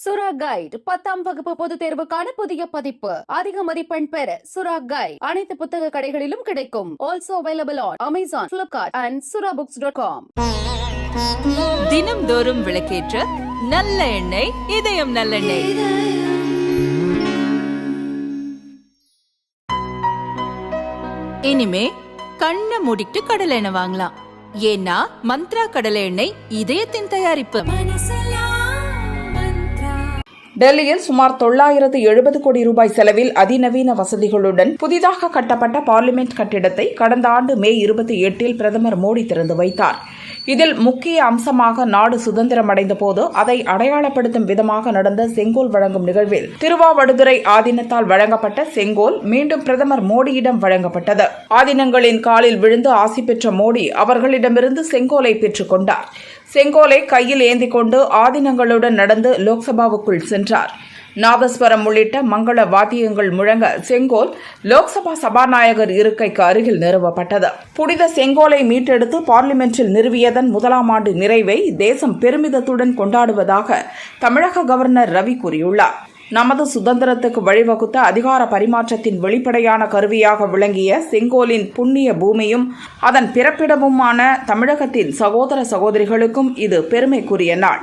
சுரா கைட் 10ஆம் வகுப்பு பொதுத் தேர்வுக்கான புதிய பதிப்பு. அதிக மதிப்பெண் பெற சுரா கைட் அனைத்து புத்தக கடைகளிலும் கிடைக்கும். Also available on Amazon, Flipkart and surabooks.com. தினம்தோறும் விளக்கேற்ற நல்ல எண்ணெய், இதயம் நல்லெண்ணெய். இனிமே கண்ணை மூடிட்டு கடலை எண்ணெய் வாங்கலாம். ஏன்னா மந்த்ரா கடலை எண்ணெய் இதயத்தின் தயாரிப்பு. டெல்லியில் சுமார் 970 கோடி ரூபாய் செலவில் அதிநவீன வசதிகளுடன் புதிதாக கட்டப்பட்ட பார்லிமெண்ட் கட்டிடத்தை கடந்த ஆண்டு மே 28 பிரதமர் மோடி திறந்து வைத்தார். இதில் முக்கிய அம்சமாக நாடு சுதந்திரம் அடைந்த போது அதை அடையாளப்படுத்தும் விதமாக நடந்த செங்கோல் வழங்கும் நிகழ்வில் திருவாவடுதுறை ஆதீனத்தால் வழங்கப்பட்ட செங்கோல் மீண்டும் பிரதமர் மோடியிடம் வழங்கப்பட்டது. ஆதீனங்களின் காலில் விழுந்து ஆசி பெற்ற மோடி அவர்களிடமிருந்து செங்கோலை பெற்றுக் கொண்டார். செங்கோலை கையில் ஏந்தி கொண்டு ஆதீனங்களுடன் நடந்து லோக்சபாவுக்குள் சென்றார். நாதஸ்வரம் உள்ளிட்ட மங்கள வாத்தியங்கள் முழங்க செங்கோல் லோக்சபா சபாநாயகர் இருக்கைக்கு அருகில் நிறுவப்பட்டது. புனித செங்கோலை மீட்டெடுத்து பார்லிமென்டில் நிறுவியதன் 1ஆம் ஆண்டு நிறைவை தேசம் பெருமிதத்துடன் கொண்டாடுவதாக தமிழக கவர்னர் ரவி கூறியுள்ளார். நமது சுதந்திரத்துக்கு வழிவகுத்த அதிகார பரிமாற்றத்தின் வெளிப்படையான கருவியாக விளங்கிய செங்கோலின் புண்ணிய பூமியும் அதன் பிறப்பிடமுமான தமிழகத்தின் சகோதர சகோதரிகளுக்கும் இது பெருமைக்குரிய நாள்.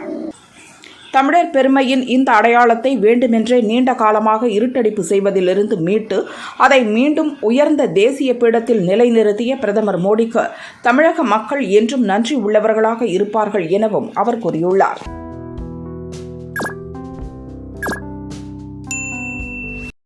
தமிழர் பெருமையின் இந்த அடையாளத்தை வேண்டுமென்றே நீண்ட காலமாக இருட்டடிப்பு செய்வதிலிருந்து மீட்டு அதை மீண்டும் உயர்ந்த தேசிய பீடத்தில் நிலைநிறுத்திய பிரதமர் மோடிக்கு தமிழக மக்கள் என்றும் நன்றி உள்ளவர்களாக இருப்பார்கள் எனவும் அவர் கூறியுள்ளார்.